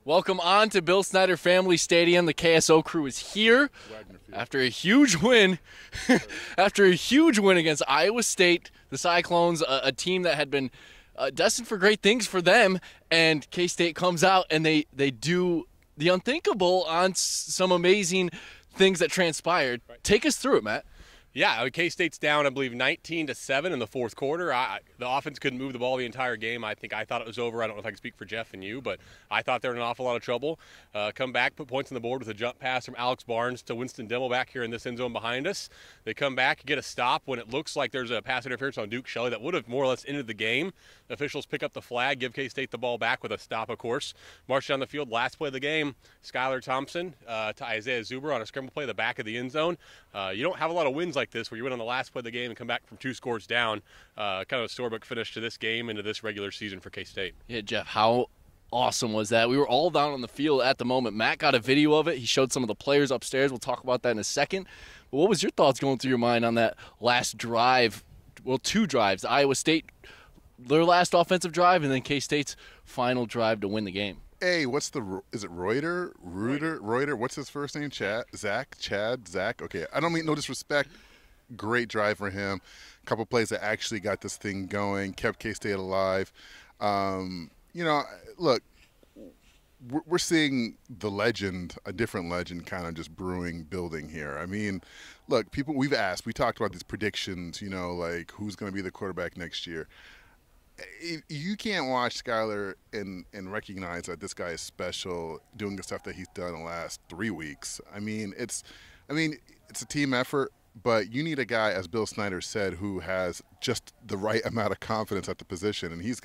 Welcome on to Bill Snyder Family Stadium. The KSO crew is here after a huge win. After a huge win against Iowa State, the Cyclones, a team that had been destined for great things for them, and K-State comes out and they do the unthinkable on some amazing things that transpired. Right. Take us through it, Matt. Yeah, K-State's down, I believe, 19-7 in the fourth quarter. The offense couldn't move the ball the entire game. I thought it was over. I don't know if I can speak for Jeff and you, but I thought they were in an awful lot of trouble. Come back, put points on the board with a jump pass from Alex Barnes to Winston Dimmel back here in this end zone behind us. They come back, get a stop when it looks like there's a pass interference on Duke Shelley that would have more or less ended the game. The officials pick up the flag, give K-State the ball back with a stop, of course. March down the field, last play of the game, Skylar Thompson to Isaiah Zuber on a scramble play, the back of the end zone. You don't have a lot of wins like this where you win on the last play of the game and come back from 2 scores down. Kind of a storybook finish to this game and to this regular season for K-State. Yeah, Jeff, how awesome was that? We were all down on the field at the moment. Matt got a video of it. He showed some of the players upstairs. We'll talk about that in a second. But what was your thoughts going through your mind on that last drive? Well, 2 drives. Iowa State, their last offensive drive, and then K-State's final drive to win the game. Hey, is it Reuter? What's his first name? Chad? Okay, I don't mean no disrespect. Great drive for him. A couple plays that actually got this thing going, kept K-State alive. Look, we're seeing the legend, a different legend kind of just building here. I mean, look, we talked about these predictions, like who's going to be the quarterback next year. You can't watch Skylar and recognize that this guy is special, doing the stuff that he's done in the last 3 weeks. It's a team effort, but you need a guy, as Bill Snyder said, who has just the right amount of confidence at the position. And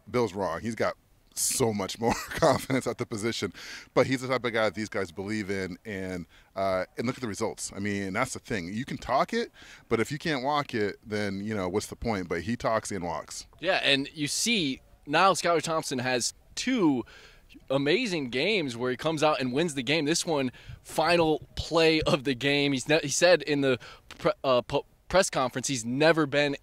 Bill's wrong. He's got so much more confidence at the position, but he's the type of guy that these guys believe in, and look at the results. That's the thing. You can talk it, but if you can't walk it, then what's the point? But he talks and walks. Yeah, and you see now Skylar Thompson has 2 amazing games where he comes out and wins the game. This one, final play of the game. He said in the press conference he's never been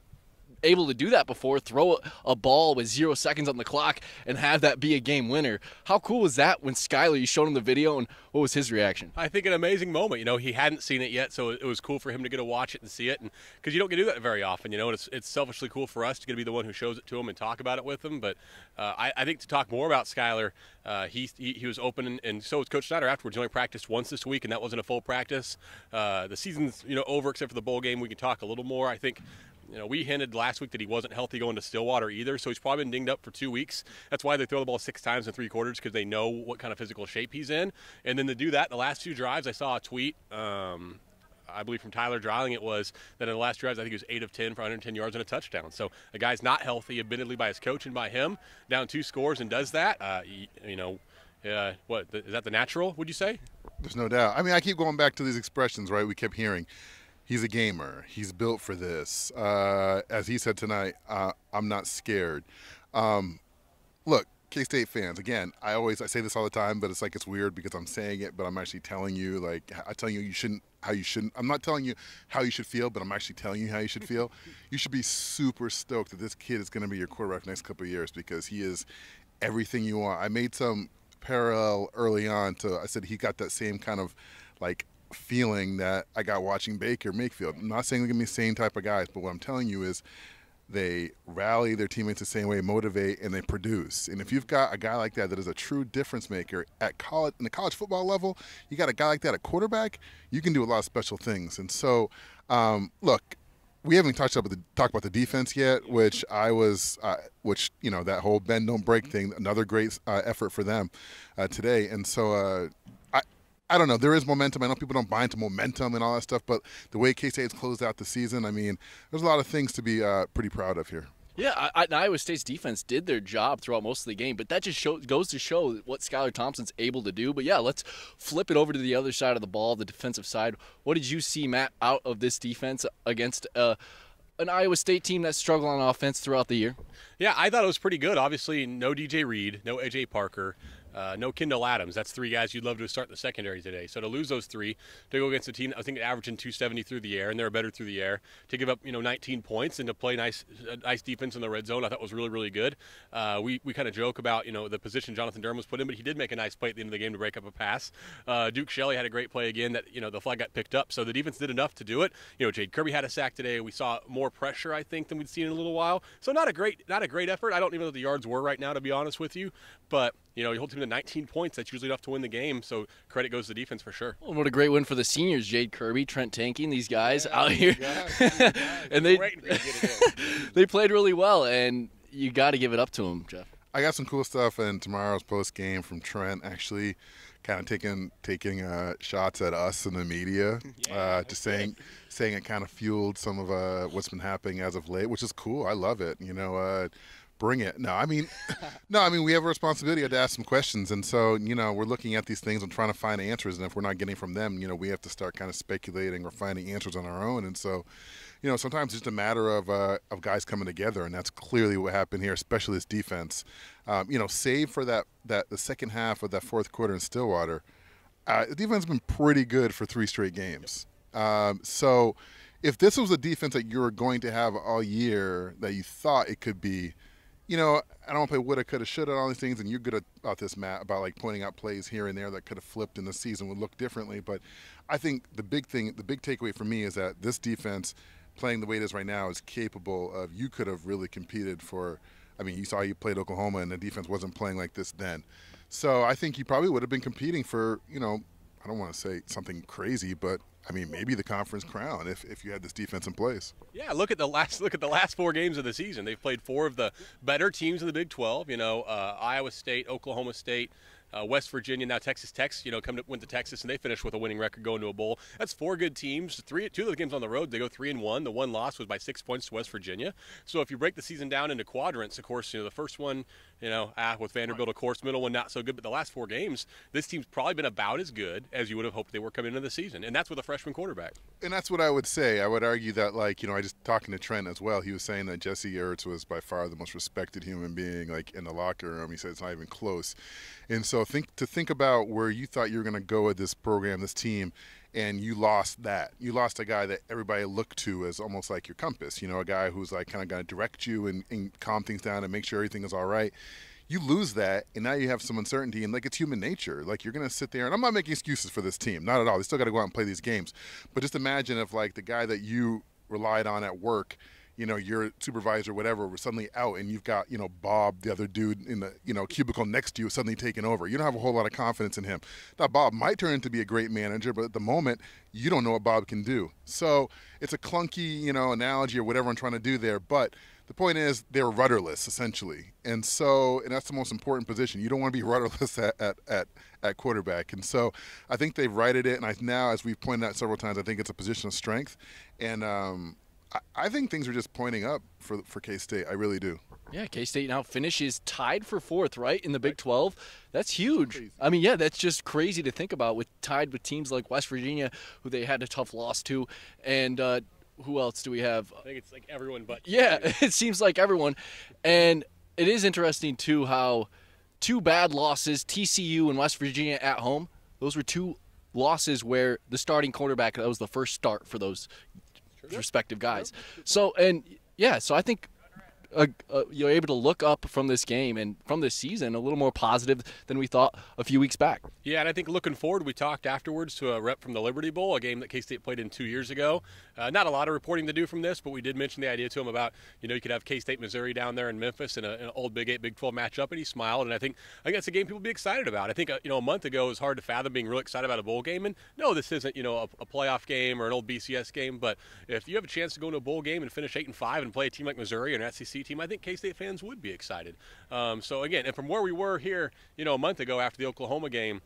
able to do that before, throw a ball with 0 seconds on the clock and have that be a game winner. How cool was that when Skylar, you showed him the video, and what was his reaction? I think an amazing moment. He hadn't seen it yet, so it was cool for him to get to watch it and see it, and because you don't get to do that very often, and it's selfishly cool for us to get to be the one who shows it to him and talk about it with him. But I think to talk more about Skylar, he was open, and so was Coach Snyder afterwards. He only practiced once this week, and that wasn't a full practice. The season's over except for the bowl game. We can talk a little more. I think we hinted last week that he wasn't healthy going to Stillwater either, so he's probably been dinged up for 2 weeks. That's why they throw the ball 6 times in 3 quarters, because they know what kind of physical shape he's in. And then to do that, the last 2 drives, I saw a tweet, I believe from Tyler Dreiling it was, that in the last drives, I think he was 8 of 10 for 110 yards and a touchdown. So a guy's not healthy, admittedly by his coach and by him, down 2 scores and does that. What, is that the natural, would you say? There's no doubt. I keep going back to these expressions, right, we kept hearing. He's a gamer. He's built for this. As he said tonight, I'm not scared. Look, K-State fans, again, I say this all the time, but it's like it's weird because I'm saying it, but I'm actually telling you, I'm not telling you how you should feel, but I'm actually telling you how you should feel. You should be super stoked that this kid is going to be your quarterback next couple of years, because he is everything you want. I made some parallel early on I said he got that same kind of feeling that I got watching Baker Mayfield. I'm not saying they're going to be the same type of guys, but what I'm telling you is they rally their teammates the same way, motivate, and they produce. And if you've got a guy like that is a true difference maker in the college football level, you got a guy like that at quarterback, you can do a lot of special things. And so, look, we haven't talked about the defense yet, which that whole bend don't break thing, another great effort for them today. And so I don't know. There is momentum. I know people don't buy into momentum and all that stuff, but the way K-State's closed out the season, there's a lot of things to be pretty proud of here. Yeah, Iowa State's defense did their job throughout most of the game, but that just goes to show what Skylar Thompson's able to do. But, yeah, let's flip it over to the other side of the ball, the defensive side. What did you see, Matt, out of this defense against an Iowa State team that struggled on offense throughout the year? Yeah, I thought it was pretty good. Obviously, no DJ Reed, no AJ Parker, no Kendall Adams. That's three guys you'd love to start in the secondary today. So to lose those three, to go against a team, I think averaging 270 through the air, and they're better through the air, to give up 19 points and to play nice defense in the red zone, I thought was really, really good. We kind of joke about the position Jonathan Durham was put in, but he did make a nice play at the end of the game to break up a pass. Duke Shelley had a great play again that the flag got picked up, so the defense did enough to do it. Jade Kirby had a sack today. We saw more pressure, I think, than we'd seen in a little while. So not a great effort. I don't even know what the yards were right now, to be honest with you, but you hold him to 19 points. That's usually enough to win the game. So credit goes to the defense for sure. Well, what a great win for the seniors, Jade Kirby, Trent Tanking, these guys out here. And they played really well, and you got to give it up to them, Jeff. I got some cool stuff in tomorrow's post game from Trent, actually kind of taking shots at us in the media, just saying it kind of fueled some of what's been happening as of late, which is cool. I love it. Bring it. No, I mean, we have a responsibility to ask some questions, and so we're looking at these things and trying to find answers. And if we're not getting from them, we have to start kind of speculating or finding answers on our own. And so, sometimes it's just a matter of guys coming together, and that's clearly what happened here, especially this defense. Save for the second half of that fourth quarter in Stillwater, the defense has been pretty good for 3 straight games. So, if this was a defense that you were going to have all year that you thought it could be. I don't want to play woulda, coulda, shoulda, all these things, and you're good about this, Matt, about like pointing out plays here and there that could have flipped and the season would look differently. But I think the big takeaway for me is that this defense, playing the way it is right now, is capable of. You could have really competed for. I mean, you saw you played Oklahoma, and the defense wasn't playing like this then. So I think you probably would have been competing for. I don't want to say something crazy, but. I mean, maybe the conference crown if you had this defense in place. Yeah, look at the last 4 games of the season. They've played 4 of the better teams in the Big 12. Iowa State, Oklahoma State, West Virginia, now Texas Tech. Went to Texas and they finished with a winning record going to a bowl. That's 4 good teams. 2 of the games on the road, they go 3-1. The one loss was by 6 points to West Virginia. So if you break the season down into quadrants, of course, the first one, with Vanderbilt, of course, middle one not so good, but the last 4 games, this team's probably been about as good as you would have hoped they were coming into the season, and that's with a freshman quarterback. And that's what I would say. I would argue that, I just talking to Trent as well, he was saying that Jesse Ertz was by far the most respected human being, in the locker room. He said it's not even close. And so think about where you thought you were going to go with this program, this team, and you lost that. You lost a guy that everybody looked to as almost like your compass, a guy who's kind of going to direct you and calm things down and make sure everything is all right. You lose that, and now you have some uncertainty, and it's human nature. You're going to sit there, and I'm not making excuses for this team, not at all. They still got to go out and play these games. But just imagine if the guy that you relied on at work, your supervisor, whatever, was suddenly out, and you've got, Bob, the other dude in the, cubicle next to you, suddenly taking over. You don't have a whole lot of confidence in him. Now, Bob might turn into be a great manager, but at the moment, you don't know what Bob can do. So it's a clunky, analogy or whatever I'm trying to do there, but the point is they're rudderless, essentially. And that's the most important position. You don't want to be rudderless at quarterback. And so I think they've righted it, and now, as we've pointed out several times, I think it's a position of strength. And I think things are just pointing up for K-State. I really do. Yeah, K-State now finishes tied for 4th, right, in the Big 12. That's huge. I mean, yeah, that's just crazy to think about, tied with teams like West Virginia, who they had a tough loss to, and who else do we have? I think it's everyone but. Yeah, it seems like everyone. And it is interesting, too, how 2 bad losses, TCU and West Virginia at home, those were 2 losses where the starting quarterback, that was the first start for those respective guys. So I think you're able to look up from this game and from this season a little more positive than we thought a few weeks back. Yeah, and I think looking forward, we talked afterwards to a rep from the Liberty Bowl, a game that K-State played in 2 years ago. Not a lot of reporting to do from this, but we did mention the idea to him about, you could have K-State, Missouri down there in Memphis in an old Big 8, Big 12 matchup, and he smiled, and I think that's a game people would be excited about. I think, a month ago it was hard to fathom being really excited about a bowl game, and no, this isn't, a playoff game or an old BCS game, but if you have a chance to go into a bowl game and finish 8-5 and play a team like Missouri or an SEC team, I think K-State fans would be excited. So again, and from where we were here, a month ago after the Oklahoma game,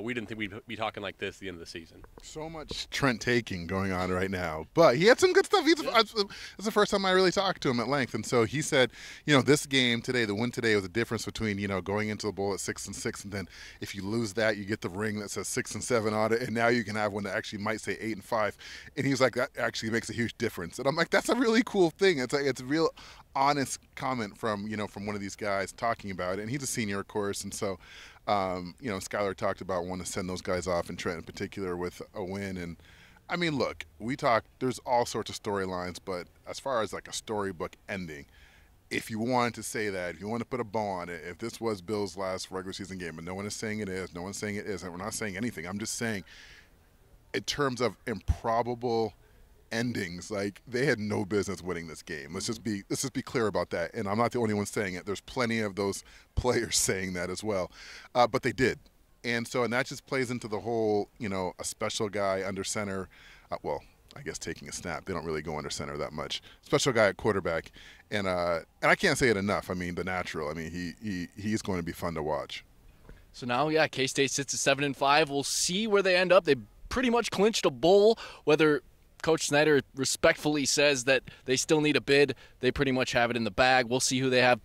we didn't think we'd be talking like this at the end of the season. So much Trent taking going on right now. But he had some good stuff. It's the first time I really talked to him at length. And so he said, this game today, the win today was a difference between, going into the bowl at 6-6. And then if you lose that, you get the ring that says 6-7 on it. And now you can have one that actually might say 8-5. And he was like, that actually makes a huge difference. And I'm like, that's a really cool thing. It's a real honest comment from from one of these guys talking about it, and he's a senior, of course, and so Skylar talked about wanting to send those guys off, and Trent in particular, with a win. And I mean, look, we talk. There's all sorts of storylines, but as far as like a storybook ending, if you wanted to say that, if you want to put a bow on it, if this was Bill's last regular season game, and no one is saying it is, no one's saying it isn't, we're not saying anything. I'm just saying, in terms of improbable endings, like, they had no business winning this game. Let's just be clear about that. And I'm not the only one saying it. There's plenty of those players saying that as well. But they did. And that just plays into the whole, a special guy under center. Well, I guess taking a snap. They don't really go under center that much. Special guy at quarterback. And I can't say it enough. I mean, the natural. I mean, he's going to be fun to watch. So now, yeah, K-State sits at 7-5. We'll see where they end up. They pretty much clinched a bowl. Whether Coach Snyder respectfully says that they still need a bid, they pretty much have it in the bag. We'll see who they have.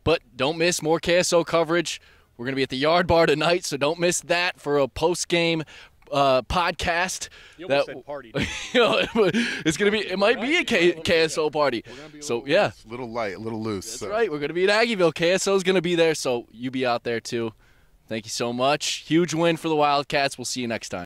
But don't miss more KSO coverage. We're going to be at the Yard Bar tonight, so don't miss that for a post-game podcast. You almost said party. It's going to be. It might be a KSO party. So yeah, a little light, a little loose. That's right. We're going to be at Aggieville. KSO is going to be there, so you be out there too. Thank you so much. Huge win for the Wildcats. We'll see you next time.